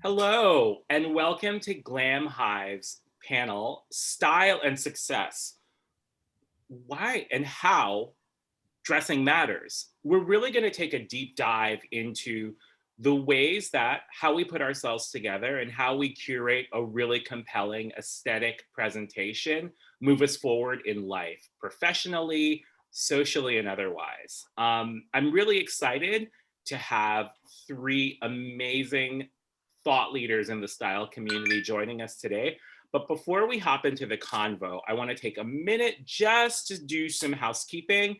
Hello, and welcome to Glam Hive's panel, Style and Success. Why and how dressing matters. We're really going to take a deep dive into the ways that how we put ourselves together and how we curate a really compelling aesthetic presentation move us forward in life, professionally, socially, and otherwise. I'm really excited to have three amazing thought leaders in the style community joining us today. But before we hop into the convo, I want to take a minute just to do some housekeeping.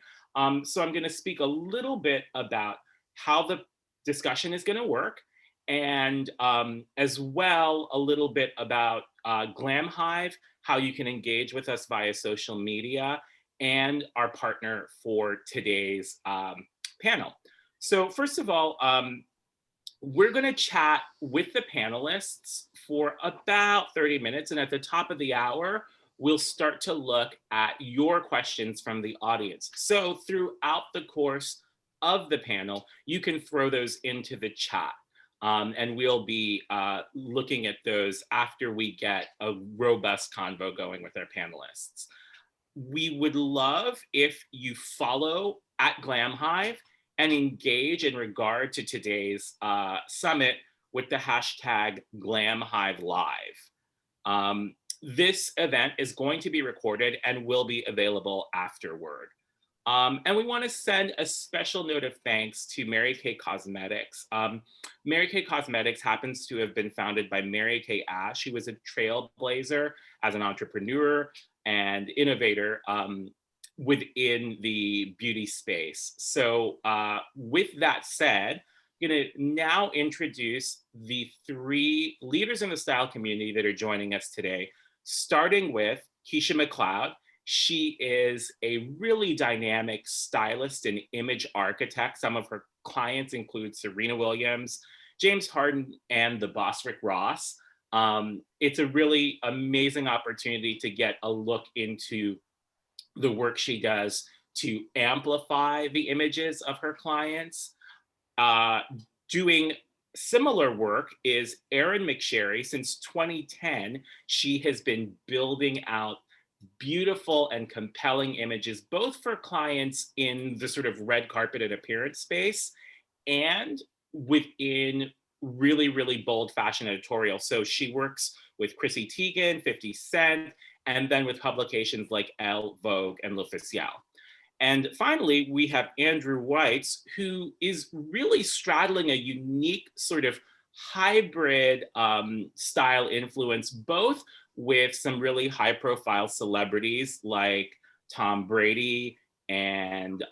So I'm going to speak a little bit about how the discussion is going to work, and as well a little bit about Glam Hive, how you can engage with us via social media, and our partner for today's panel. So first of all, we're going to chat with the panelists for about 30 minutes. And at the top of the hour, we'll start to look at your questions from the audience. So throughout the course of the panel, you can throw those into the chat. And we'll be looking at those after we get a robust convo going with our panelists. We would love if you follow at Glam Hive and engage in regard to today's summit with the hashtag GlamHiveLive. This event is going to be recorded and will be available afterward. And we want to send a special note of thanks to Mary Kay Cosmetics. Mary Kay Cosmetics happens to have been founded by Mary Kay Ash, who was a trailblazer as an entrepreneur and innovator within the beauty space. So with that said, I'm going to now introduce the three leaders in the style community that are joining us today, starting with Keisha McLeod. She is a really dynamic stylist and image architect. Some of her clients include Serena Williams, James Harden, and the boss Rick Ross. It's a really amazing opportunity to get a look into the work she does to amplify the images of her clients. Doing similar work is Erin McSherry. Since 2010, she has been building out beautiful and compelling images, both for clients in the sort of red carpet and appearance space and within really, really bold fashion editorial. So she works with Chrissy Teigen, 50 Cent, and then with publications like Elle, Vogue, and L'Officiel. And finally, we have Andrew Weitz, who is really straddling a unique sort of hybrid style influence, both with some really high profile celebrities like Tom Brady and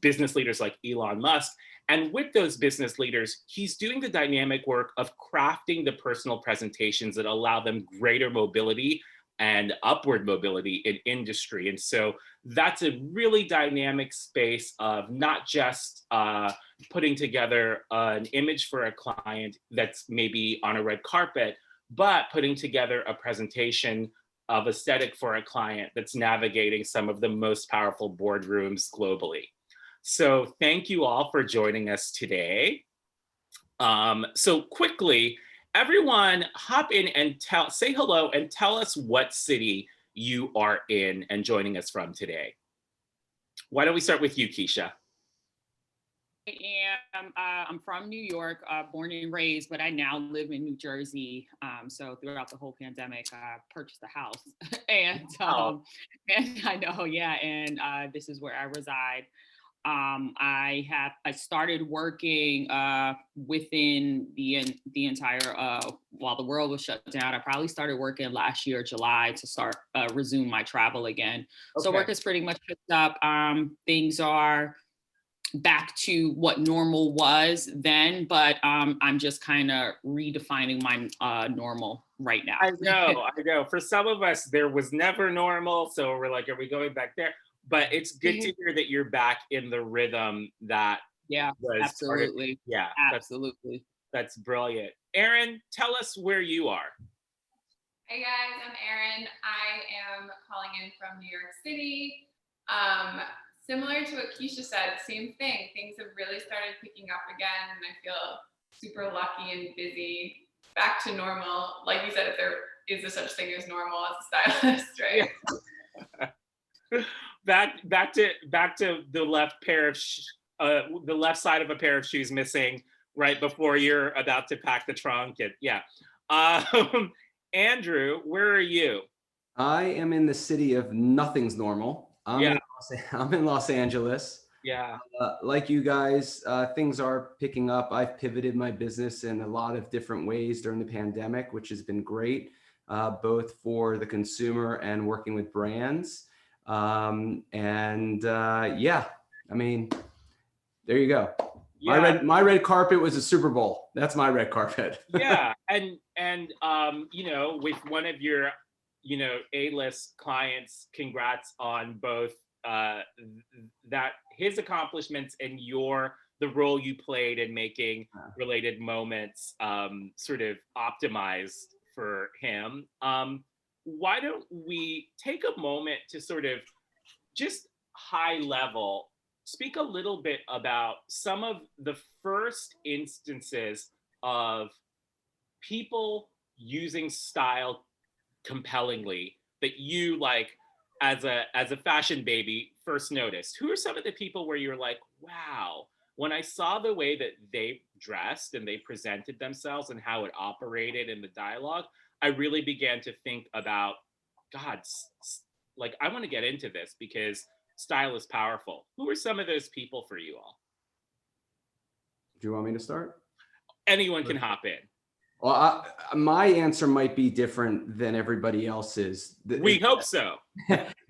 business leaders like Elon Musk. And with those business leaders, he's doing the dynamic work of crafting the personal presentations that allow them greater mobility and upward mobility in industry. And so that's a really dynamic space of not just putting together an image for a client that's maybe on a red carpet, but putting together a presentation of aesthetic for a client that's navigating some of the most powerful boardrooms globally. So thank you all for joining us today. So quickly, everyone hop in and say hello and tell us what city you are in and joining us from today. Why don't we start with you, Keisha? I'm from New York, born and raised, but I now live in New Jersey. So throughout the whole pandemic, I purchased a house, and I know, yeah, and this is where I reside. I started working within the entire while the world was shut down. I probably started working last year, July, to start resume my travel again. Okay. So work is pretty much picked up. Things are back to what normal was then, but I'm just kind of redefining my normal right now. I know. For some of us, there was never normal, so we're like, are we going back there? But it's good to hear that you're back in the rhythm that was absolutely. Yeah, absolutely. That's brilliant. Erin, tell us where you are. Hey guys, I'm Erin. I am calling in from New York City. Similar to what Keisha said, same thing. Things have really started picking up again, and I feel super lucky and busy back to normal. Like you said, if there is a such thing as normal as a stylist, right? Yeah. Back to the left pair of the left side of a pair of shoes missing right before you're about to pack the trunk. And yeah. Andrew, where are you? I am in the city of nothing's normal. Yeah. I'm in Los Angeles. Yeah. Like you guys, things are picking up. I've pivoted my business in a lot of different ways during the pandemic, which has been great, both for the consumer and working with brands. Yeah, I mean, there you go. Yeah. My red carpet was a Super Bowl. That's my red carpet. Yeah. And you know, with one of your, you know, A-list clients, congrats on both that his accomplishments and the role you played in making related moments sort of optimized for him. Why don't we take a moment to sort of just high level speak a little bit about some of the first instances of people using style compellingly that you like as a fashion baby first noticed? Who are some of the people where you're like, wow, when I saw the way that they dressed and they presented themselves and how it operated in the dialogue, I really began to think about, God, like I want to get into this because style is powerful. Who are some of those people for you all? Do you want me to start? Anyone can hop in. Well, my answer might be different than everybody else's. We hope so.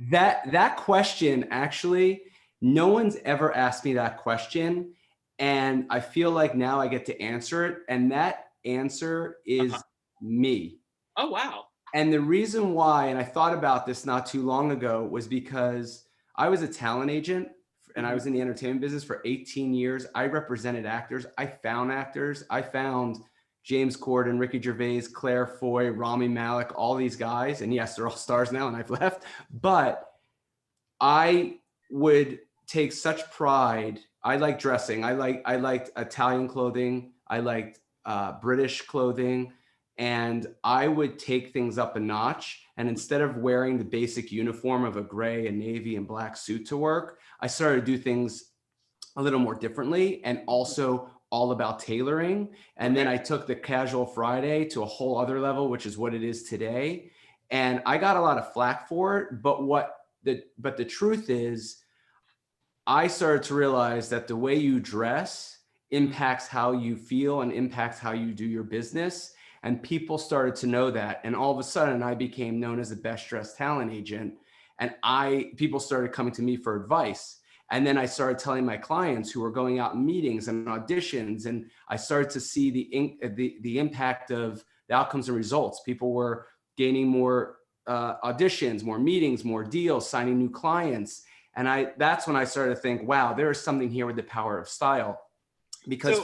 That question, actually, no one's ever asked me that question. And I feel like now I get to answer it. And that answer is me. Oh, wow. And the reason why, and I thought about this not too long ago, was because I was a talent agent and I was in the entertainment business for 18 years. I represented actors. I found actors. I found James Corden, Ricky Gervais, Claire Foy, Rami Malek, all these guys. And yes, they're all stars now and I've left. But I would take such pride. I like dressing. I liked Italian clothing. I liked British clothing. And I would take things up a notch. And instead of wearing the basic uniform of a gray and navy and black suit to work, I started to do things a little more differently and also all about tailoring. And then I took the casual Friday to a whole other level, which is what it is today. And I got a lot of flack for it. But the truth is, I started to realize that the way you dress impacts how you feel and impacts how you do your business. And people started to know that. And all of a sudden I became known as the best dressed talent agent. And people started coming to me for advice. And then I started telling my clients who were going out in meetings and auditions, and I started to see the impact of the outcomes and results. People were gaining more auditions, more meetings, more deals, signing new clients. And that's when I started to think, wow, there is something here with the power of style. Because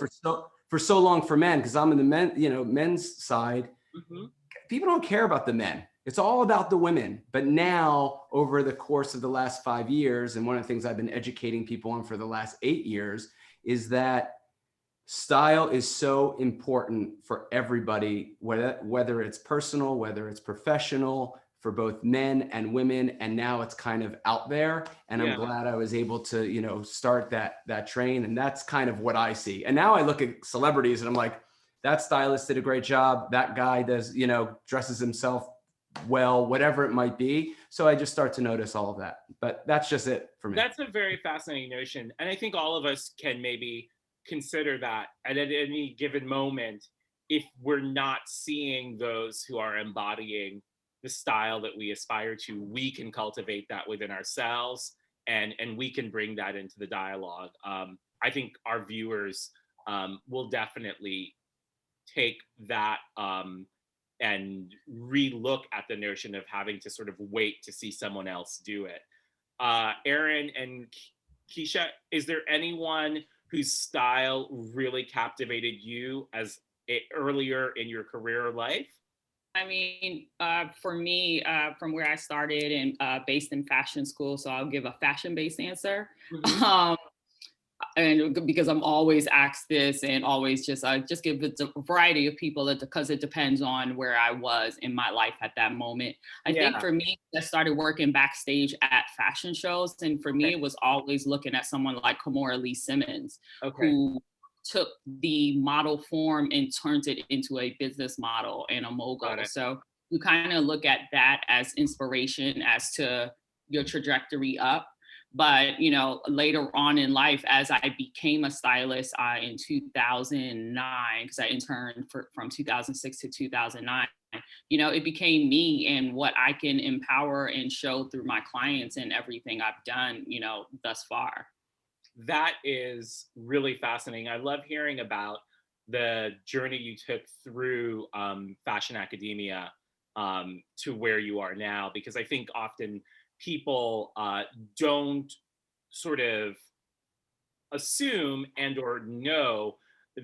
for so long for men, because I'm in the men's side, people don't care about the men. It's all about the women. But now, over the course of the last 5 years, and one of the things I've been educating people on for the last 8 years, is that style is so important for everybody, whether it's personal, whether it's professional, for both men and women. And now it's kind of out there. And I'm glad I was able to, start that train. And that's kind of what I see. And now I look at celebrities and I'm like, that stylist did a great job. That guy does, dresses himself well, whatever it might be. So I just start to notice all of that. But that's just it for me. That's a very fascinating notion. And I think all of us can maybe consider that at any given moment, if we're not seeing those who are embodying the style that we aspire to, we can cultivate that within ourselves and we can bring that into the dialogue. I think our viewers will definitely take that and re-look at the notion of having to sort of wait to see someone else do it. Erin and Keisha, is there anyone whose style really captivated you earlier in your career or life? I mean, for me, from where I started and based in fashion school, so I'll give a fashion-based answer. and because I'm always asked this and always just give it a variety of people because it depends on where I was in my life at that moment. I think Yeah. for me, I started working backstage at fashion shows. And for me, Okay. it was always looking at someone like Kimora Lee Simmons, Okay. who took the model form and turned it into a business model and a Got mogul. it. So you kind of look at that as inspiration as to your trajectory up. But later on in life, as I became a stylist in 2009, because I interned from 2006 to 2009, it became me and what I can empower and show through my clients and everything I've done, thus far. That is really fascinating. I love hearing about the journey you took through fashion academia to where you are now, because I think often people don't sort of assume and or know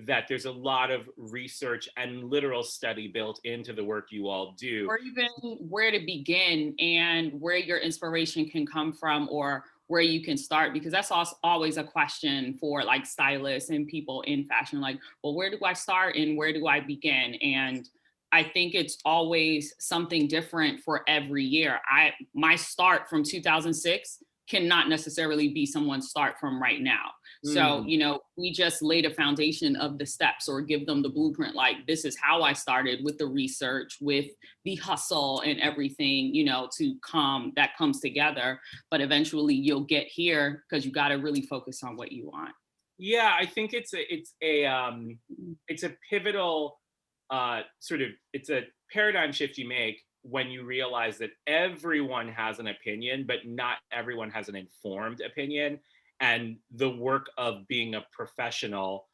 that there's a lot of research and literal study built into the work you all do. Or even where to begin and where your inspiration can come from, or where you can start, because that's also always a question for like stylists and people in fashion, like, well, where do I start and where do I begin? And I think it's always something different for every year. My start from 2006 cannot necessarily be someone's start from right now. So, Mm. we just laid a foundation of the steps or give them the blueprint. Like, this is how I started with the research, with the hustle and everything, that comes together. But eventually you'll get here because you got to really focus on what you want. Yeah, I think it's a pivotal it's a paradigm shift you make when you realize that everyone has an opinion, but not everyone has an informed opinion. And the work of being a professional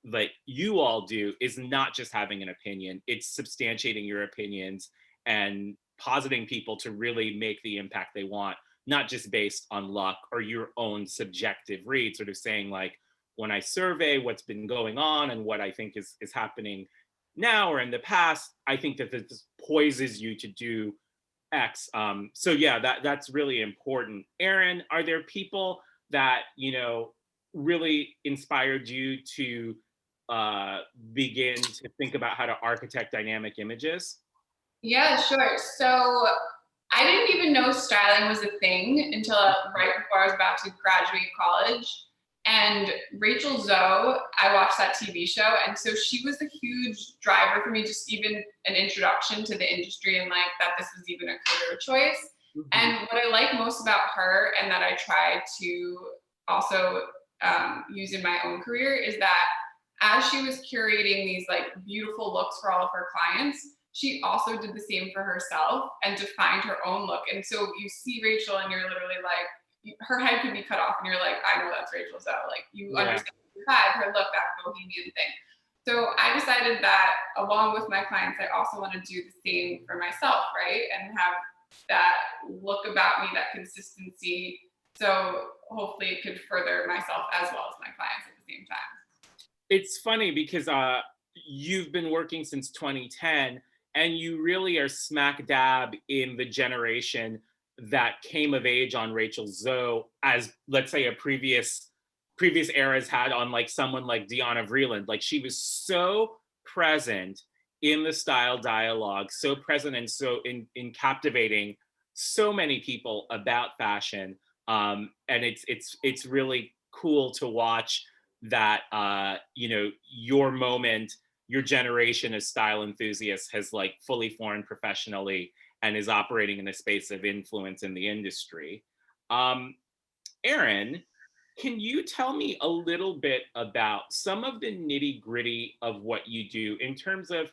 like you all do is not just having an opinion, it's substantiating your opinions and positing people to really make the impact they want, not just based on luck or your own subjective read, sort of saying like, when I survey what's been going on and what I think is happening now or in the past, I think that this poises you to do X. So yeah, that's really important. Erin, are there people that really inspired you to uh, begin to think about how to architect dynamic images? Yeah, sure. So I didn't even know styling was a thing until right before I was about to graduate college. And Rachel Zoe, I watched that TV show. And so she was a huge driver for me, just even an introduction to the industry and like that this was even a career choice. Mhm. And what I like most about her and that I try to also use in my own career is that as she was curating these like beautiful looks for all of her clients, she also did the same for herself and defined her own look. And so you see Rachel and you're literally like, her head could be cut off and you're like, I know that's Rachel Zoe. Like you Yeah. understand her vibe, her look, that bohemian thing. So I decided that along with my clients, I also want to do the same for myself, right? And have that look about me, that consistency. So hopefully it could further myself as well as my clients at the same time. It's funny because you've been working since 2010 and you really are smack dab in the generation that came of age on Rachel Zoe, as let's say a previous eras had on like someone like Deanna Vreeland. Like she was so present in the style dialogue, so present and so in captivating so many people about fashion. And it's really cool to watch that your moment, your generation as style enthusiasts has like fully formed professionally and is operating in a space of influence in the industry. um Erin, can you tell me a little bit about some of the nitty gritty of what you do in terms of,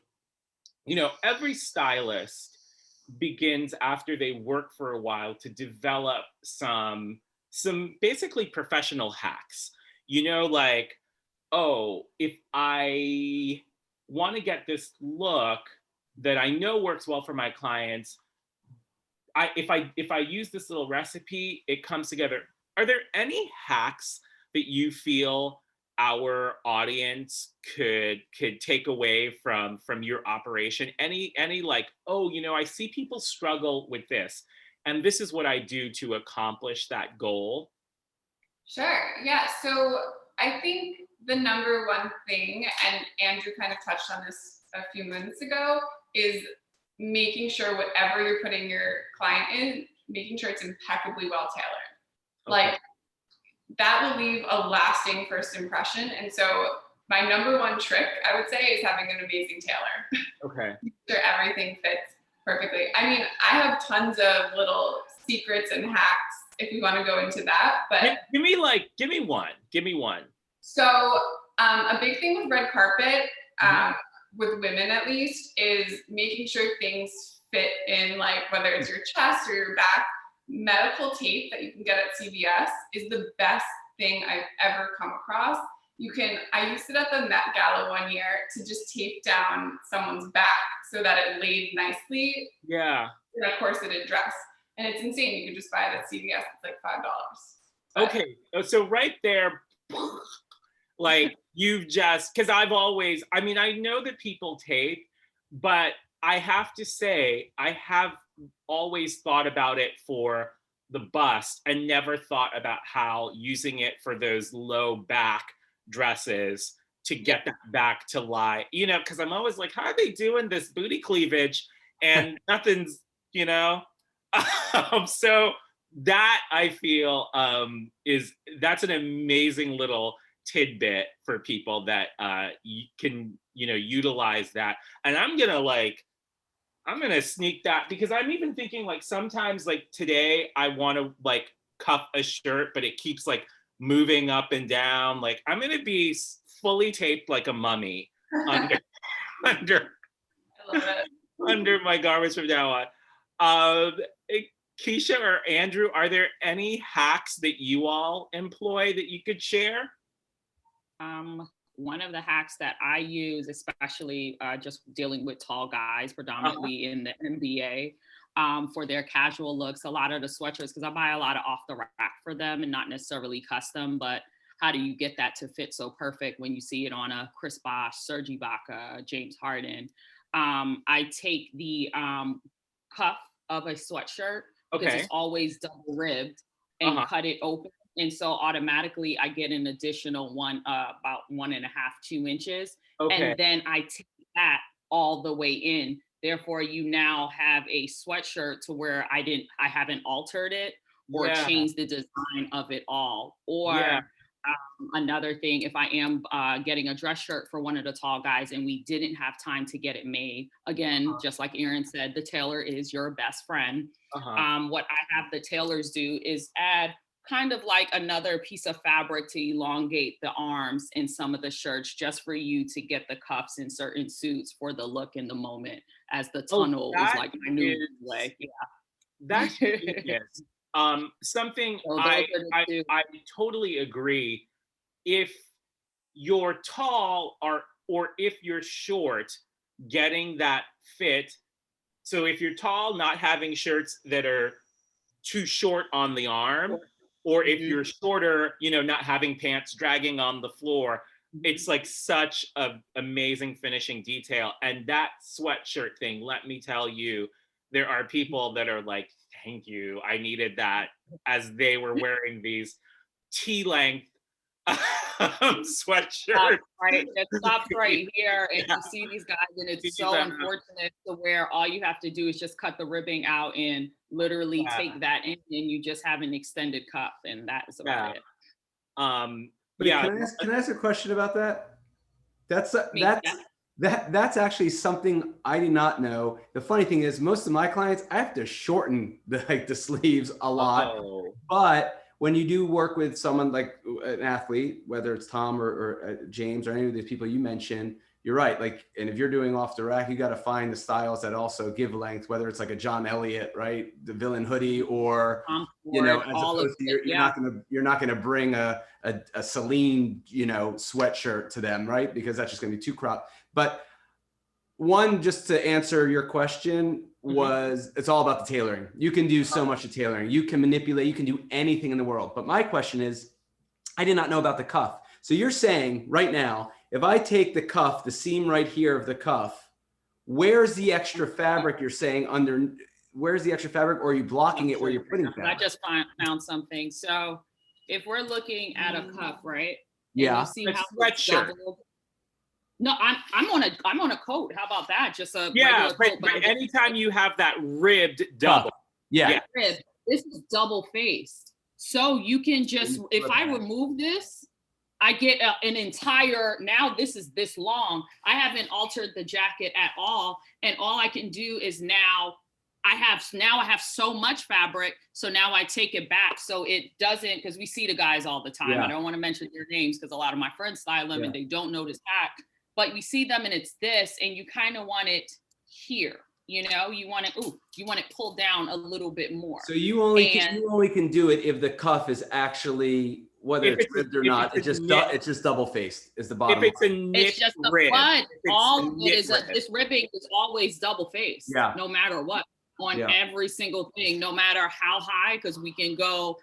every stylist begins after they work for a while to develop some basically professional hacks. Like, oh, if I want to get this look that I know works well for my clients, if I use this little recipe, it comes together. Are there any hacks that you feel our audience could take away from your operation? Any like, oh, I see people struggle with this, and this is what I do to accomplish that goal. Sure. Yeah. So I think the number one thing, and Andrew kind of touched on this a few minutes ago, is making sure whatever you're putting your client in, making sure it's impeccably well tailored. Okay. Like that will leave a lasting first impression. And so my number one trick, I would say, is having an amazing tailor. Okay. Sure everything fits perfectly. I mean, I have tons of little secrets and hacks if we want to go into that, but Give me one. so a big thing with red carpet, with women at least, is making sure things fit in, like whether it's your chest or your back. Medical tape that you can get at CVS is the best thing I've ever come across. I used it at the Met Gala one year to just tape down someone's back so that it laid nicely Yeah. in a corseted dress. And it's insane. You can just buy it at CVS. It's like $5. Okay. So right there, like you've just, because I know that people tape, but I have to say, I have always thought about it for the bust and never thought about how using it for those low back dresses to get that back to lie, because I'm always like, how are they doing this booty cleavage and nothing's, so that I feel that's an amazing little tidbit for people that you can utilize that. And I'm gonna sneak that, because I'm even thinking like sometimes like today I want to like cuff a shirt but it keeps like moving up and down. Like I'm gonna be fully taped like a mummy under under I love it. under my garments from now on. Keisha or Andrew, are there any hacks that you all employ that you could share? One of the hacks that I use, especially just dealing with tall guys, predominantly in the NBA, for their casual looks, a lot of the sweatshirts, because I buy a lot of off the rack for them and not necessarily custom, but how do you get that to fit so perfect when you see it on a Chris Bosh, Serge Ibaka, James Harden? I take the cuff of a sweatshirt, because it's always double ribbed, and cut it open. And so automatically I get an additional about 1.5, 2 inches. And then I take that all the way in. Therefore, you now have a sweatshirt to where I haven't altered it or changed the design of it all. Or another thing, if I am getting a dress shirt for one of the tall guys and we didn't have time to get it made, again, just like Erin said, the tailor is your best friend. What I have the tailors do is add kind of like another piece of fabric to elongate the arms in some of the shirts, just for you to get the cuffs in certain suits for the look in the moment, as the tunnel is like my new way. That's genius. Something I totally agree. If you're tall or if you're short, getting that fit. So if you're tall, not having shirts that are too short on the arm, or if you're shorter, not having pants dragging on the floor. It's like such an amazing finishing detail. And that sweatshirt thing, let me tell you, there are people that are like, thank you, I needed that, as they were wearing these T-length sweatshirts. Right, it stops right here, and you see these guys, and it's so unfortunate to where all you have to do is just cut the ribbing out and literally take that in, and you just have an extended cuff, and that is about it. Can I ask a question about that? That's actually something I did not know. The funny thing is, most of my clients, I have to shorten the sleeves a lot. But when you do work with someone like an athlete, whether it's Tom or James or any of these people you mentioned, you're right. Like, and if you're doing off the rack, you got to find the styles that also give length, whether it's like a John Elliott, right? The villain hoodie, or, as opposed to you're not going to bring a Celine, sweatshirt to them, right? Because that's just going to be too cropped. But one, just to answer your question, was it's all about the tailoring. You can do so much of tailoring. You can manipulate, you can do anything in the world. But my question is, I did not know about the cuff. So you're saying right now, if I take the cuff, the seam right here of the cuff, where's the extra fabric you're saying under, where's the extra fabric, or are you blocking it where you're putting fabric? I just found something. So if we're looking at a cuff, right? And you Yeah. see A how it's sweatshirt. doubled. No, I'm on a coat. How about that? Just a Yeah, regular coat. but I'm anytime you have that ribbed double, Yeah. yeah. rib. This is double faced. So you can just, if I remove this, I get an entire, now this is this long. I haven't altered the jacket at all. And all I can do is now I have so much fabric. So now I take it back. So it doesn't, because we see the guys all the time. Yeah. I don't want to mention their names because a lot of my friends style them and they don't notice that. But we see them and it's this, and you kind of want it here. You know, you want it pulled down a little bit more. So you only can do it if the cuff is actually, whether it's ribbed or not, it's just double faced is the bottom. If it's a knit It's just the rib, but all of it is rib. this ribbing is always double faced, Yeah. no matter what, on every single thing, no matter how high, because we can go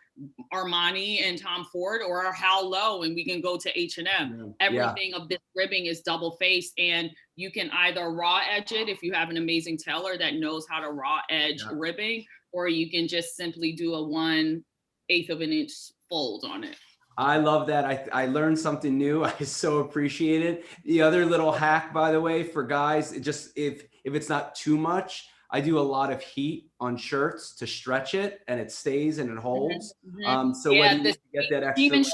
Armani and Tom Ford, or how low and we can go to H&M. Everything of this ribbing is double faced, and you can either raw edge it if you have an amazing tailor that knows how to raw edge ribbing, or you can just simply do a 1/8 of an inch fold on it. I love that. I learned something new. I so appreciate it. The other little hack, by the way, for guys, if it's not too much, I do a lot of heat on shirts to stretch it, and it stays and it holds. So when you get that extra steam and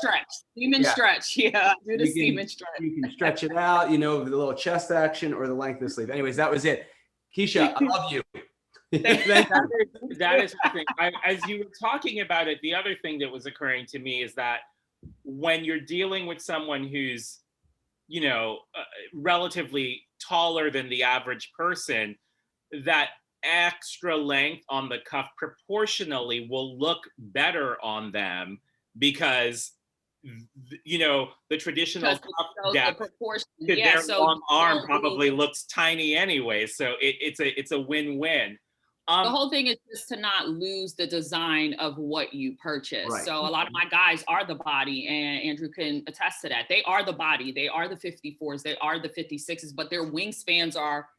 stretch. Yeah, do the steam and stretch. You can stretch it out, the little chest action or the length of the sleeve. Anyways, that was it. Keisha, I love you. That is the thing. As you were talking about it, the other thing that was occurring to me is that when you're dealing with someone who's, relatively taller than the average person, that extra length on the cuff proportionally will look better on them because the traditional cuff depth to their long arm probably looks tiny anyway. So it's a win-win. The whole thing is just to not lose the design of what you purchase. Right. So a lot of my guys are the body, and Andrew can attest to that. They are the body. They are the 54s. They are the 56s, but their wingspans are,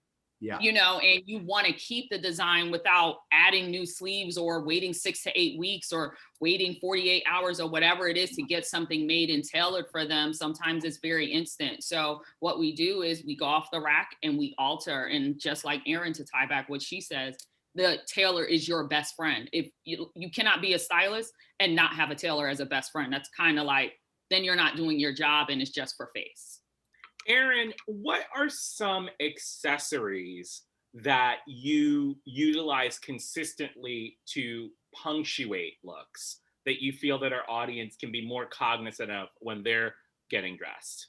and you want to keep the design without adding new sleeves or waiting 6 to 8 weeks or waiting 48 hours or whatever it is to get something made and tailored for them. Sometimes it's very instant. So what we do is we go off the rack and we alter. And just like Erin, to tie back what she says, the tailor is your best friend. If you cannot be a stylist and not have a tailor as a best friend, that's kind of like, then you're not doing your job and it's just for face. Erin, what are some accessories that you utilize consistently to punctuate looks that you feel that our audience can be more cognizant of when they're getting dressed?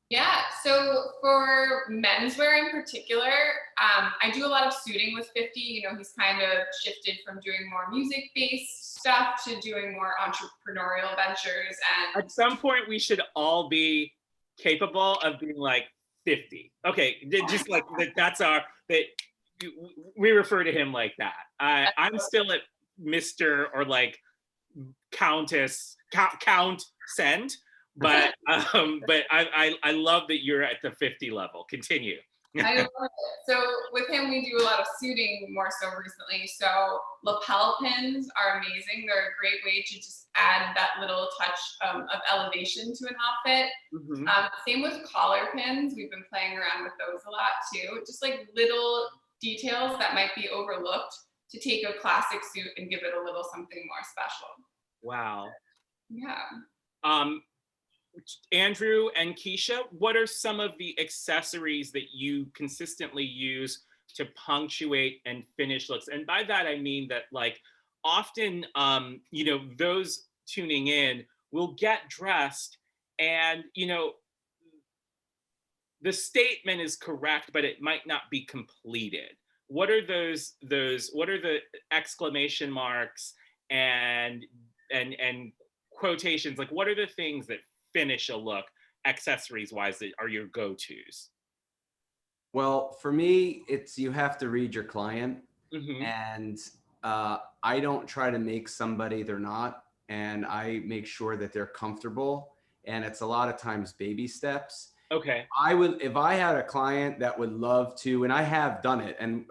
Yeah, so for menswear in particular, I do a lot of suiting with 50. He's kind of shifted from doing more music-based stuff to doing more entrepreneurial ventures. And at some point, we should all be capable of being like 50. Okay, just like we refer to him like that. I'm still at Mr. or like Countess, Count Send. But I love that you're at the 50 level. Continue. I love it. So with him, we do a lot of suiting more so recently. So lapel pins are amazing. They're a great way to just add that little touch of elevation to an outfit. Mm-hmm. Same with collar pins. We've been playing around with those a lot too. Just like little details that might be overlooked to take a classic suit and give it a little something more special. Wow. Yeah. Andrew and Keisha, what are some of the accessories that you consistently use to punctuate and finish looks? And by that, I mean that like often, those tuning in will get dressed and, the statement is correct, but it might not be completed. What are what are the exclamation marks and quotations? Like, what are the things that finish a look accessories wise that are your go-tos? Well, for me, it's you have to read your client. Mm-hmm. And I don't try to make somebody they're not, and I make sure that they're comfortable, and it's a lot of times baby steps. Okay. If I had a client that would love to, and I have done it, and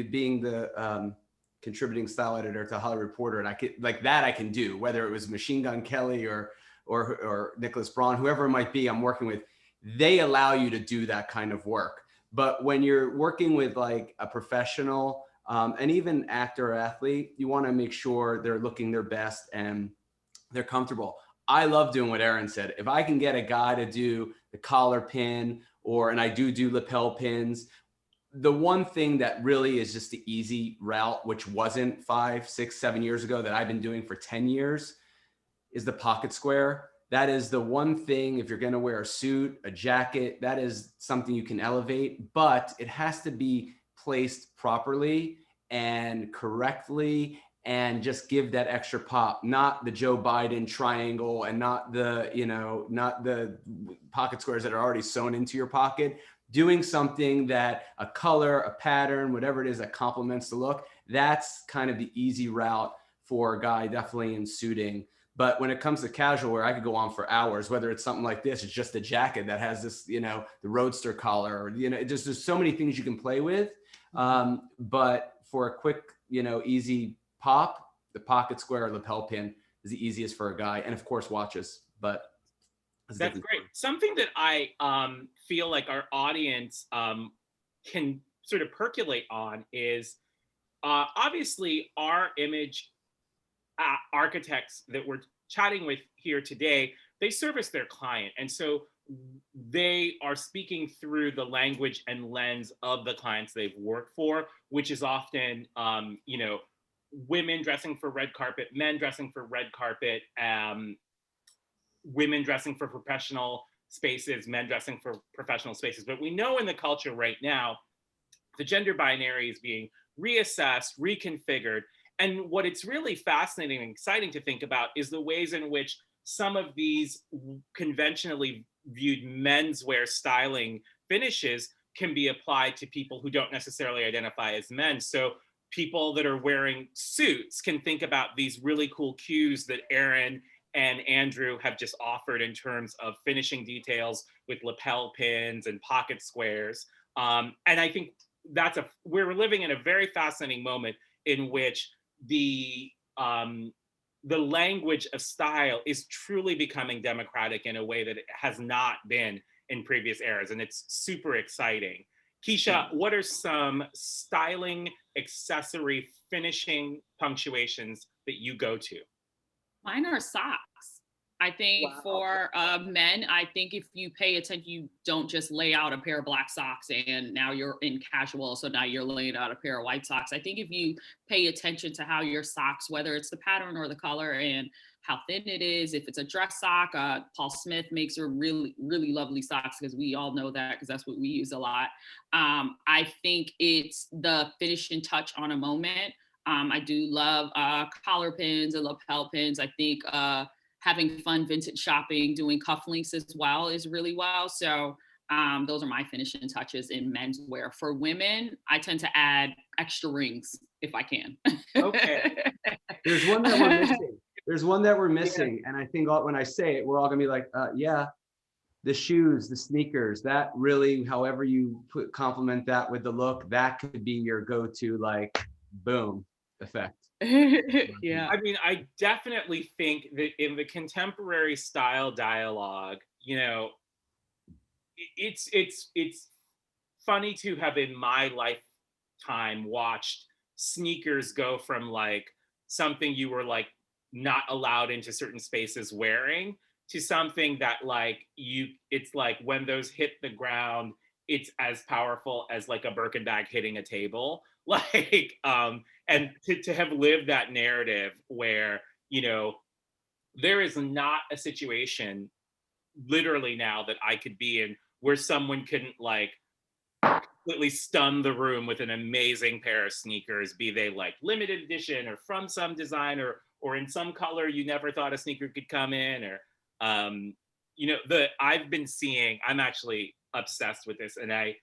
being the contributing style editor to Hollywood Reporter, and I can do, whether it was Machine Gun Kelly or or Nicholas Braun, whoever it might be I'm working with, they allow you to do that kind of work. But when you're working with like a professional, and even actor or athlete, you want to make sure they're looking their best and they're comfortable. I love doing what Erin said. If I can get a guy to do the collar pin, and I do lapel pins, the one thing that really is just the easy route, which wasn't 5, 6, 7 years ago, that I've been doing for 10 years, is the pocket square. That is the one thing, if you're going to wear a suit, a jacket, that is something you can elevate, but it has to be placed properly and correctly and just give that extra pop, not the Joe Biden triangle and not the, not the pocket squares that are already sewn into your pocket. Doing something that a color, a pattern, whatever it is that complements the look, that's kind of the easy route for a guy, definitely in suiting. But when it comes to casual wear, I could go on for hours, whether it's something like this, it's just a jacket that has this, the Roadster collar, or, there's so many things you can play with. But for a quick, easy pop, the pocket square or lapel pin is the easiest for a guy. And of course, watches, but that's great. Something that I feel like our audience can sort of percolate on is obviously our image architects that we're chatting with here today, they service their client. And so they are speaking through the language and lens of the clients they've worked for, which is often, women dressing for red carpet, men dressing for red carpet, women dressing for professional spaces, men dressing for professional spaces. But we know in the culture right now, the gender binary is being reassessed, reconfigured. And what it's really fascinating and exciting to think about is the ways in which some of these conventionally viewed menswear styling finishes can be applied to people who don't necessarily identify as men. So people that are wearing suits can think about these really cool cues that Erin and Andrew have just offered in terms of finishing details with lapel pins and pocket squares. And I think we're living in a very fascinating moment in which the language of style is truly becoming democratic in a way that it has not been in previous eras, and it's super exciting. Keisha, what are some styling, accessory, finishing punctuations that you go to? Mine are socks. I think for men, I think if you pay attention, you don't just lay out a pair of black socks and now you're in casual. So now you're laying out a pair of white socks. I think if you pay attention to how your socks, whether it's the pattern or the color and how thin it is, if it's a dress sock, Paul Smith makes a really, really lovely socks because we all know that because that's what we use a lot. I think it's the finishing touch on a moment. I do love collar pins and lapel pins. I think having fun vintage shopping, doing cufflinks as well is really well. So those are my finishing touches in menswear. For women, I tend to add extra rings if I can. Okay. There's one that we're missing. There's one that we're missing. And I think when I say it, we're all gonna be like, yeah, the shoes, the sneakers, that really, however you complement that with the look, that could be your go-to, like, boom effect. Yeah. I mean, I definitely think that in the contemporary style dialogue, it's funny to have in my lifetime watched sneakers go from like something you were like not allowed into certain spaces wearing to something that it's like when those hit the ground, it's as powerful as like a Birkin bag hitting a table. And to have lived that narrative where, there is not a situation literally now that I could be in where someone couldn't like completely stun the room with an amazing pair of sneakers, be they like limited edition or from some designer or in some color you never thought a sneaker could come in, or I've been seeing, I'm actually obsessed with this and I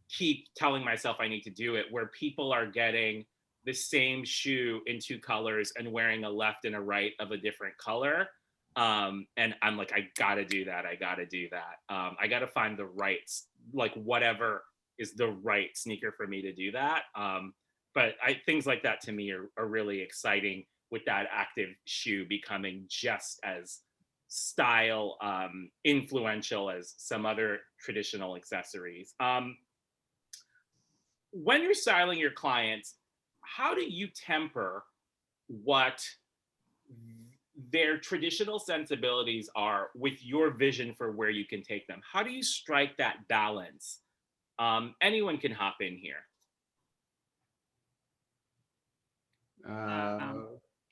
keep telling myself I need to do it, where people are getting the same shoe in two colors and wearing a left and a right of a different color. And I'm like, I gotta do that. I gotta find the rights, like whatever is the right sneaker for me to do that. But things like that to me are really exciting, with that active shoe becoming just as style influential as some other traditional accessories. When you're styling your clients, how do you temper what their traditional sensibilities are with your vision for where you can take them? How do you strike that balance? Anyone can hop in here.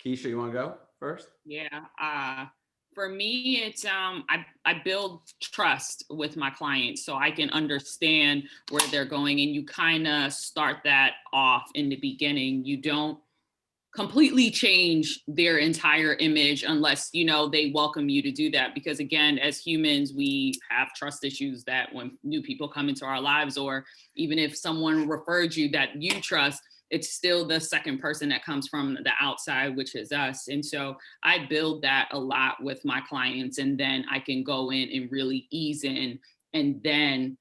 Keisha, you want to go first? Yeah. For me, it's I build trust with my clients so I can understand where they're going, and you kind of start that off in the beginning. You don't completely change their entire image unless they welcome you to do that, because again, as humans, we have trust issues that when new people come into our lives, or even if someone referred you that you trust, it's still the second person that comes from the outside, which is us. And so I build that a lot with my clients, and then I can go in and really ease in and then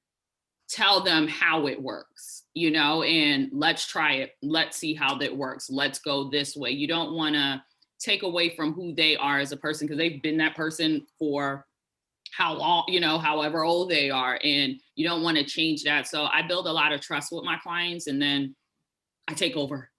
tell them how it works, and let's try it. Let's see how that works. Let's go this way. You don't want to take away from who they are as a person, because they've been that person for how long, however old they are, and you don't want to change that. So I build a lot of trust with my clients, and then I take over.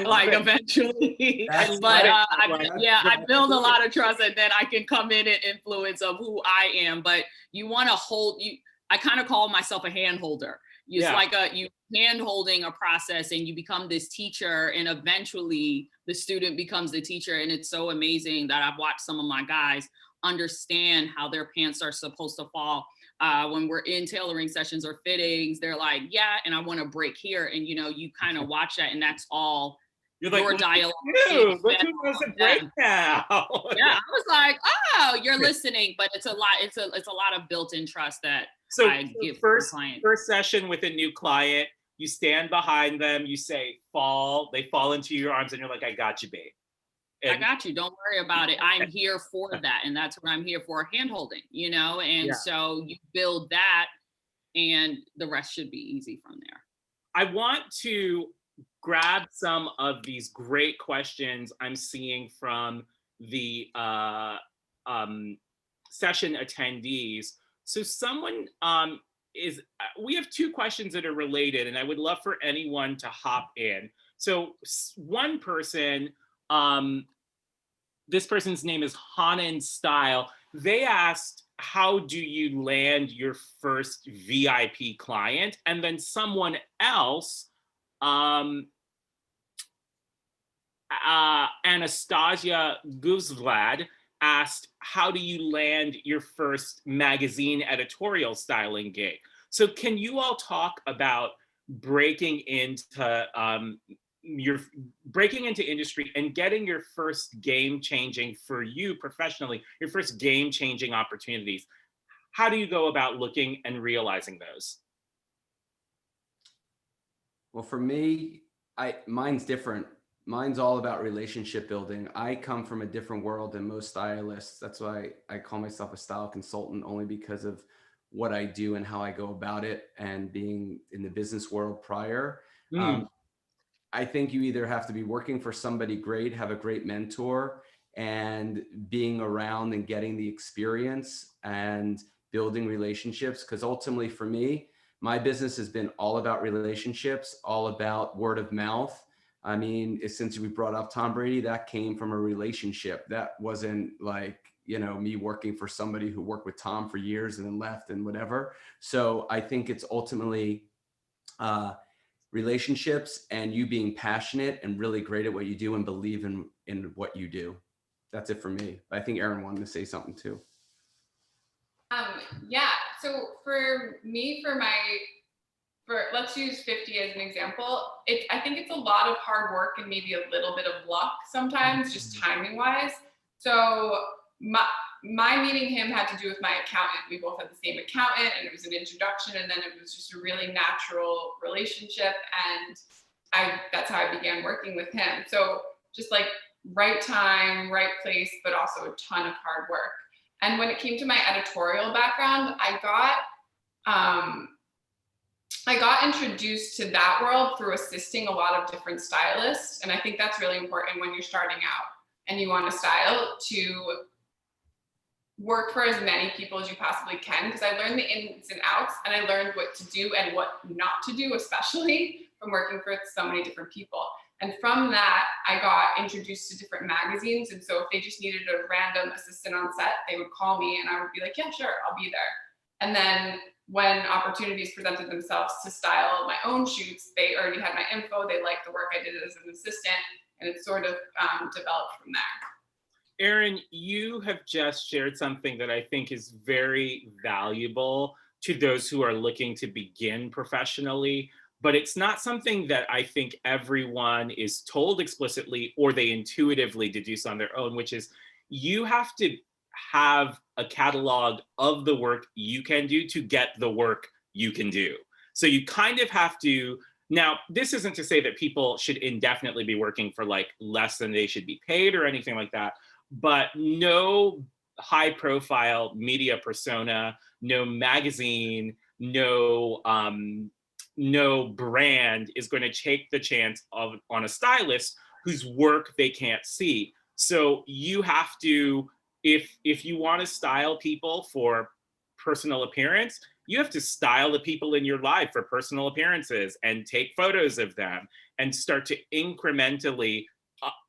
Like eventually, but I build a lot of trust, and then I can come in and influence of who I am. But you want to hold you. I kind of call myself a hand holder. It's like you hand holding a process, and you become this teacher, and eventually the student becomes the teacher. And it's so amazing that I've watched some of my guys understand how their pants are supposed to fall. When we're in tailoring sessions or fittings, they're like, yeah, and I want to break here. And, you kind of watch that, and that's all you're like, your dialogue. Look who does a break now. Yeah, I was like, oh, you're listening, but it's a lot. It's a lot of built-in trust that I give first client. First session with a new client, you stand behind them, you say, fall, they fall into your arms, and you're like, I got you, babe. I got you. Don't worry about it. I'm here for that. And that's what I'm here for, hand holding, and so you build that, and the rest should be easy from there. I want to grab some of these great questions I'm seeing from the session attendees. So someone we have two questions that are related, and I would love for anyone to hop in. So one person, this person's name is Hanan Style. They asked, how do you land your first VIP client? And then someone else, Anastasia Guzvlad, asked, how do you land your first magazine editorial styling gig? So can you all talk about breaking into industry and getting your first game-changing, for you professionally, your first game-changing opportunities? How do you go about looking and realizing those? Well, for me, mine's different. Mine's all about relationship building. I come from a different world than most stylists. That's why I call myself a style consultant, only because of what I do and how I go about it, and being in the business world prior. I think you either have to be working for somebody great, have a great mentor, and being around and getting the experience and building relationships. Because ultimately for me, my business has been all about relationships, all about word of mouth. I mean, since we brought up Tom Brady, that came from a relationship. That wasn't like, me working for somebody who worked with Tom for years and then left and whatever. So I think it's ultimately relationships, and you being passionate and really great at what you do and believe in what you do. That's it for me. I think Erin wanted to say something too. Yeah. So for me, let's use 50 as an example. I think it's a lot of hard work and maybe a little bit of luck sometimes, just timing wise. So my meeting him had to do with my accountant. We both had the same accountant, and it was an introduction, and then it was just a really natural relationship, and that's how I began working with him. So just like right time, right place, but also a ton of hard work. And when it came to my editorial background, I got introduced to that world through assisting a lot of different stylists, and I think that's really important when you're starting out. and you want to style, to work for as many people as you possibly can, because I learned the ins and outs, and I learned what to do and what not to do, especially from working for so many different people. And from that, I got introduced to different magazines. And so if they just needed a random assistant on set, they would call me and I would be like, yeah, sure, I'll be there. And then when opportunities presented themselves to style my own shoots, they already had my info. They liked the work I did as an assistant, and it sort of developed from there. Erin, you have just shared something that I think is very valuable to those who are looking to begin professionally, but it's not something that I think everyone is told explicitly or they intuitively deduce on their own, which is you have to have a catalog of the work you can do to get the work you can do. So you kind of have to. Now, this isn't to say that people should indefinitely be working for like less than they should be paid or anything like that, but no high profile media persona, no magazine, no brand is going to take the chance of on a stylist whose work they can't see. So you have to, if you want to style people for personal appearance, you have to style the people in your life for personal appearances and take photos of them and start to incrementally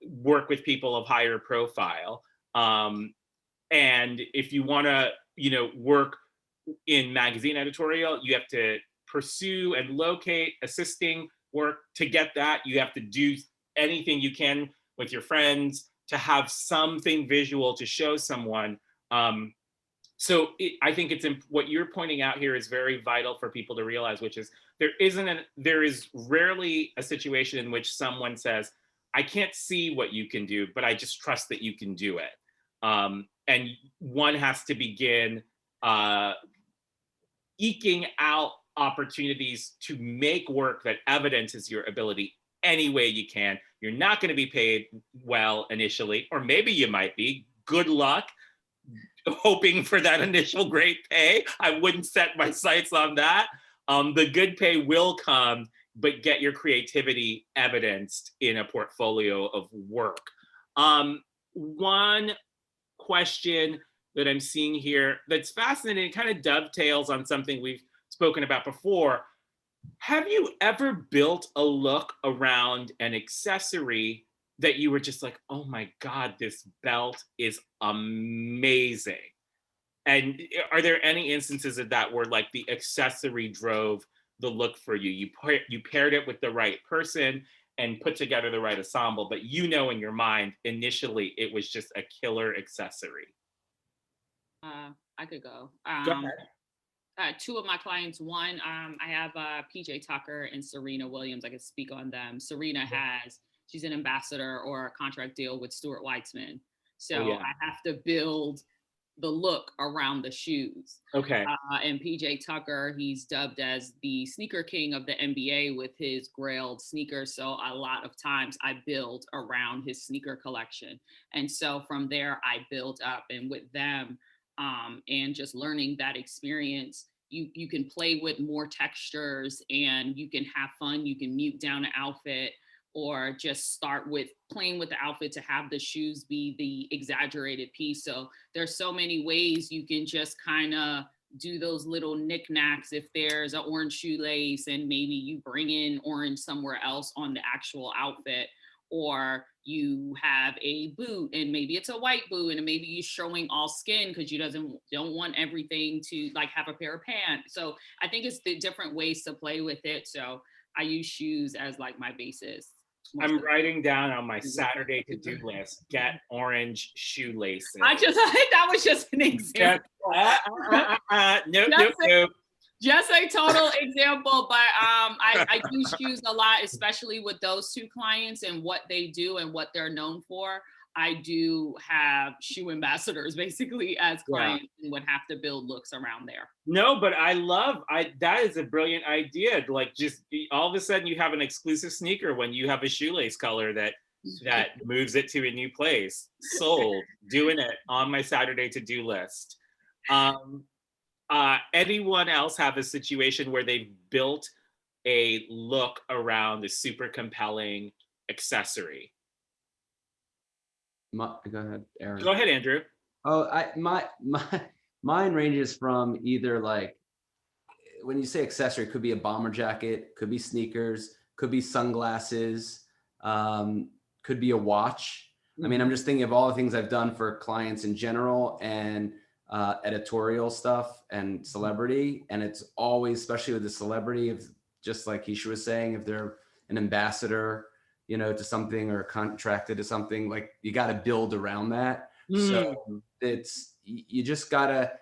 work with people of higher profile. And if you want to, work in magazine editorial, you have to pursue and locate assisting work. To get that, you have to do anything you can with your friends to have something visual to show someone. I think what you're pointing out here is very vital for people to realize, which is there is rarely a situation in which someone says, I can't see what you can do, but I just trust that you can do it. And one has to begin eking out opportunities to make work that evidences your ability any way you can. You're not going to be paid well initially, or maybe you might be. Good luck hoping for that initial great pay. I wouldn't set my sights on that. The good pay will come, but get your creativity evidenced in a portfolio of work. One question that I'm seeing here that's fascinating, kind of dovetails on something we've spoken about before. Have you ever built a look around an accessory that you were just like, oh my God, this belt is amazing? And are there any instances of that where like the accessory drove the look for you? You paired it with the right person and put together the right ensemble, but in your mind, initially, it was just a killer accessory. I could go. Go ahead. Two of my clients, one, I have PJ Tucker and Serena Williams. I can speak on them. Serena she's an ambassador or a contract deal with Stuart Weitzman. So I have to build the look around the shoes. Okay. And PJ Tucker, he's dubbed as the sneaker king of the NBA with his grailed sneakers. So a lot of times I build around his sneaker collection. And so from there, I build up, and with them, and just learning that experience, you can play with more textures and you can have fun. You can mute down an outfit, or just start with playing with the outfit to have the shoes be the exaggerated piece. So there's so many ways you can just kind of do those little knickknacks. If there's an orange shoelace and maybe you bring in orange somewhere else on the actual outfit, or you have a boot and maybe it's a white boot and maybe you're showing all skin because you don't want everything to like have a pair of pants. So I think it's the different ways to play with it. So I use shoes as like my basis. I'm writing down on my Saturday to-do list, get orange shoelaces. That was just an example. Nope. Just a total example, but I use shoes a lot, especially with those two clients and what they do and what they're known for. I do have shoe ambassadors basically as clients and would have to build looks around there. No, but that is a brilliant idea. Like just all of a sudden you have an exclusive sneaker when you have a shoelace color that moves it to a new place. Sold. Doing it on my Saturday to-do list. Anyone else have a situation where they've built a look around a super compelling accessory? Go ahead, Aaron. Go ahead, Andrew. Oh, mine ranges from either like, when you say accessory, it could be a bomber jacket, could be sneakers, could be sunglasses, could be a watch. I mean, I'm just thinking of all the things I've done for clients in general and editorial stuff and celebrity. And it's always, especially with the celebrity, if just like Keisha was saying, if they're an ambassador, you know, to something or contracted to something, like you got to build around that. So you just gotta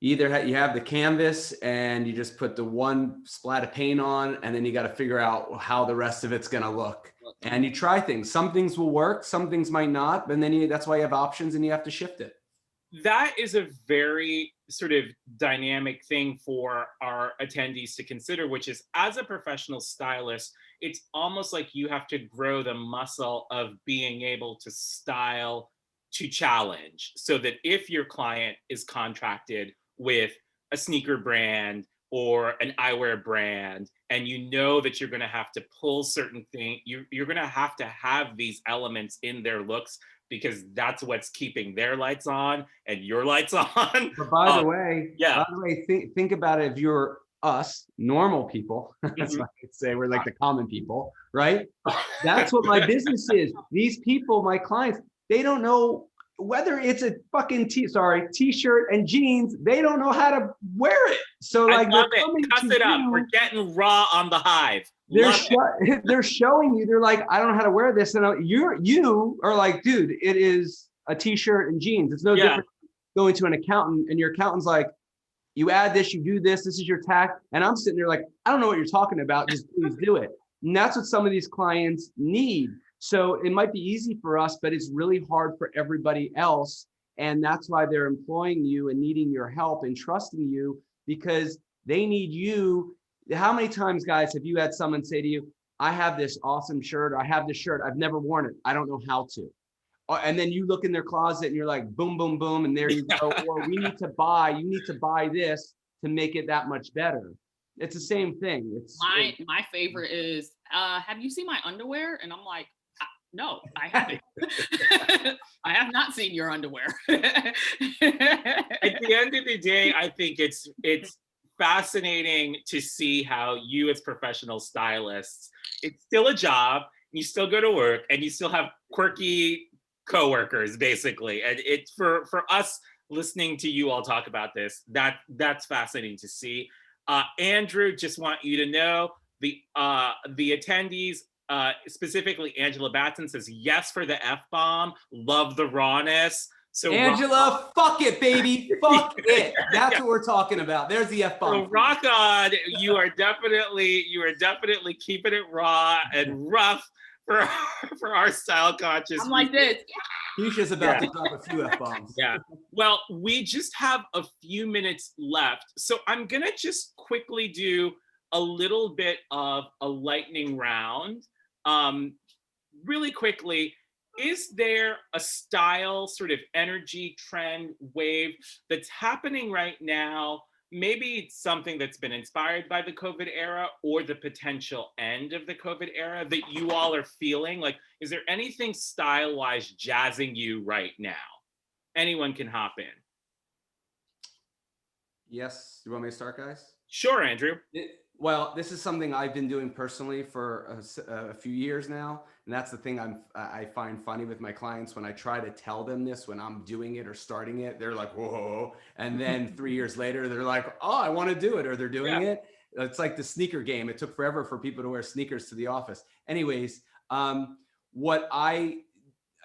either you have the canvas and you just put the one splat of paint on, and then you got to figure out how the rest of it's gonna look. And you try things. Some things will work, some things might not, but then that's why you have options and you have to shift it. That is a very sort of dynamic thing for our attendees to consider, which is, as a professional stylist, it's almost like you have to grow the muscle of being able to style to challenge, so that if your client is contracted with a sneaker brand or an eyewear brand, and you know that you're going to have to pull certain things, you're going to have these elements in their looks, because that's what's keeping their lights on and your lights on. But by the way, yeah. Think about it. If you're us normal people, that's what I could say. We're like the common people, right? That's what my business is. These people, my clients, they don't know whether it's a fucking t-shirt and jeans. They don't know how to wear it. So like, I love it. Cuss it up. We're getting raw on the hive. They're showing you. They're like, I don't know how to wear this, and you are like, dude, it is a t-shirt and jeans. It's no different going to an accountant, and your accountant's like, you add this, you do this, this is your tax, and I'm sitting there like, I don't know what you're talking about. Just please do it. And that's what some of these clients need. So it might be easy for us, but it's really hard for everybody else, and that's why they're employing you and needing your help and trusting you, because they need you. How many times, guys, have you had someone say to you, I have this awesome shirt, or I have this shirt, I've never worn it, I don't know how to. And then you look in their closet and you're like, boom, boom, boom, and there you go. Or you need to buy this to make it that much better. It's the same thing. My favorite is, have you seen my underwear? And I'm like, no, I haven't. I have not seen your underwear. At the end of the day, I think it's fascinating to see how you, as professional stylists, it's still a job, you still go to work, and you still have quirky coworkers, basically. And it's for us listening to you all talk about this, that's fascinating to see. Andrew, just want you to know, the attendees, specifically Angela Batson, says yes for the F-bomb, love the rawness. So Angela, fuck it, baby. Fuck it. That's what we're talking about. There's the F-bomb. So rock on. You are definitely keeping it raw and rough for our style conscious. I'm like this. Keisha's about to drop a few F-bombs. Yeah. Well, we just have a few minutes left, so I'm gonna just quickly do a little bit of a lightning round. Really quickly, is there a style sort of energy trend wave that's happening right now? Maybe it's something that's been inspired by the COVID era or the potential end of the COVID era that you all are feeling? Like, is there anything style-wise jazzing you right now? Anyone can hop in. Yes. You want me to start, guys? Sure, Andrew. Well, this is something I've been doing personally for a few years now. And that's the thing I find funny with my clients. When I try to tell them this, when I'm doing it or starting it, they're like, whoa. And then 3 years later, they're like, oh, I want to do it, or they're doing it. It's like the sneaker game. It took forever for people to wear sneakers to the office. Anyways,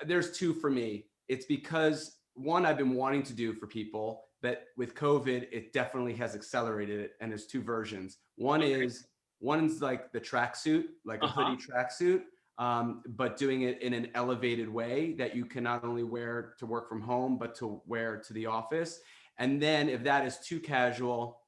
there's two for me. It's because one, I've been wanting to do for people, but with COVID, it definitely has accelerated it. And there's two versions. One's like the tracksuit, like a hoodie tracksuit, but doing it in an elevated way that you can not only wear to work from home, but to wear to the office. And then if that is too casual,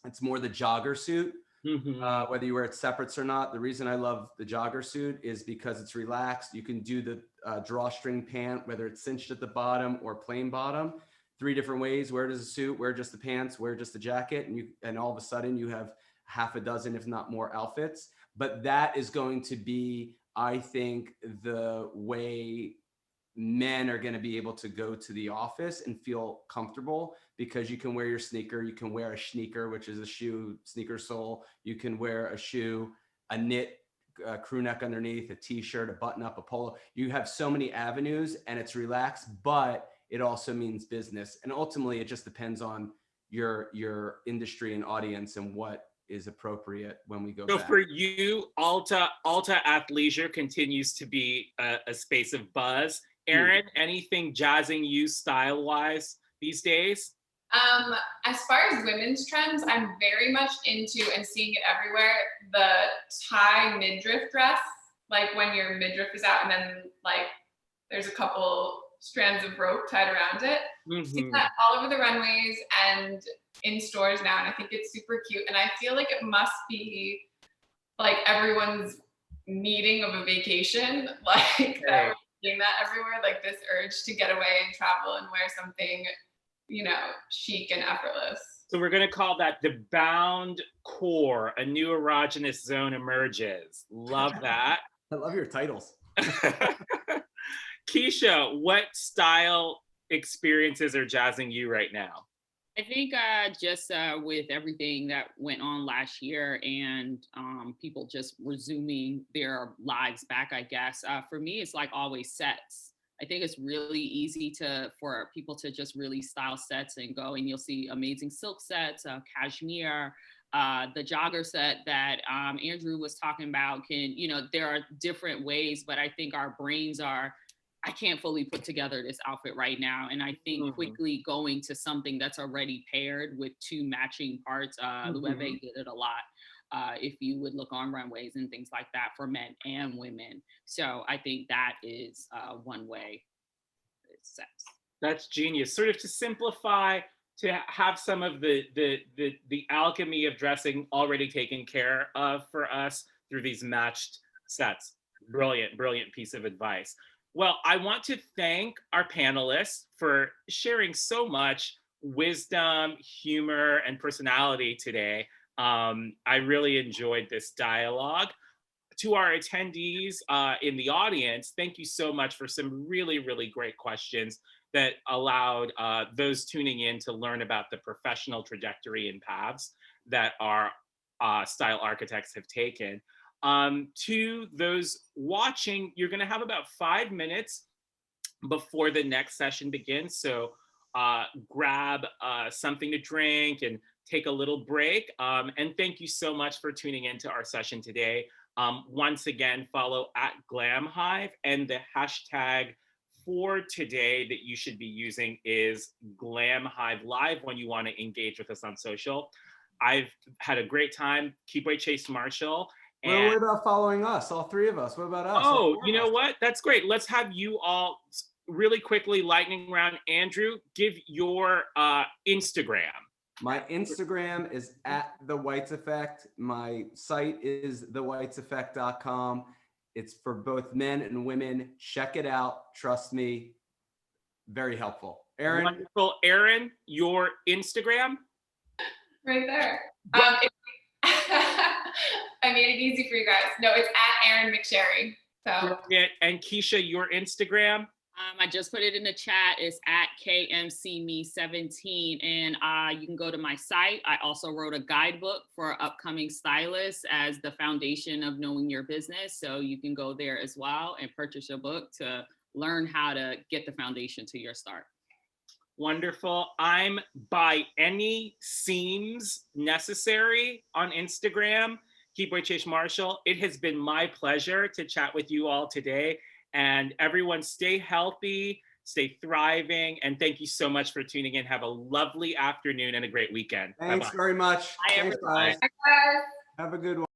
it's more the jogger suit. Whether you wear it separates or not. The reason I love the jogger suit is because it's relaxed. You can do the drawstring pant, whether it's cinched at the bottom or plain bottom. 3 different ways. Wear it as a suit, wear just the pants, wear just the jacket, and all of a sudden you have half a dozen, if not more, outfits. But that is going to be, I think, the way men are going to be able to go to the office and feel comfortable, because you can wear your sneaker, you can wear a sneaker, which is a shoe, sneaker sole. You can wear a shoe, a knit crew neck underneath, a t-shirt, a button up, a polo. You have so many avenues, and it's relaxed, but it also means business. And ultimately it just depends on your industry and audience and what is appropriate when we go So back. for you, Alta Athleisure continues to be a space of buzz. Erin, anything jazzing you style-wise these days? As far as women's trends, I'm very much into, and seeing it everywhere, the tie midriff dress, like when your midriff is out and then like there's a couple strands of rope tied around it. See that all over the runways and in stores now, and I think it's super cute. And I feel like it must be like everyone's needing of a vacation, like that we're seeing that everywhere, like this urge to get away and travel and wear something, you know, chic and effortless. So we're going to call that the bound core. A new erogenous zone emerges. Love that. I love your titles. Keisha, what style experiences are jazzing you right now? I think just with everything that went on last year and people just resuming their lives back, I guess, for me, it's like always sets. I think it's really easy for people to just really style sets and go, and you'll see amazing silk sets, cashmere, the jogger set that Andrew was talking about there are different ways, but I think our brains are, I can't fully put together this outfit right now. And I think quickly going to something that's already paired with two matching parts, Loewe did it a lot. If you would look on runways and things like that for men and women. So I think that is one way it sets. That's genius. Sort of to simplify, to have some of the alchemy of dressing already taken care of for us through these matched sets. Brilliant, brilliant piece of advice. Well, I want to thank our panelists for sharing so much wisdom, humor, and personality today. I really enjoyed this dialogue. To our attendees in the audience, thank you so much for some really, really great questions that allowed those tuning in to learn about the professional trajectory and paths that our style architects have taken. To those watching, you're going to have about 5 minutes before the next session begins. So grab something to drink and take a little break. And thank you so much for tuning into our session today. Once again, follow @GlamHive, and the hashtag for today that you should be using is GlamHive Live when you want to engage with us on social. I've had a great time. Keep Chase Marshall. And what about following us, all three of us? What about us? Oh, you know what? That's great. Let's have you all really quickly, lightning round. Andrew, give your Instagram. My Instagram is @TheWhitesEffect. My site is thewhiteseffect.com. It's for both men and women. Check it out. Trust me. Very helpful. Erin? Wonderful. Erin, your Instagram? Right there. I made it easy for you guys. No, it's @Erin McSherry. So. And Keisha, your Instagram? I just put it in the chat. It's @KMCme17, and you can go to my site. I also wrote a guidebook for upcoming stylists as the foundation of knowing your business. So you can go there as well and purchase a book to learn how to get the foundation to your start. Wonderful. I'm by any seams necessary on Instagram. Keep Chase Marshall. It has been my pleasure to chat with you all today. And everyone stay healthy, stay thriving, and thank you so much for tuning in. Have a lovely afternoon and a great weekend. Thanks Bye-bye. very much. Bye, everyone. Thanks, guys. Have a good one.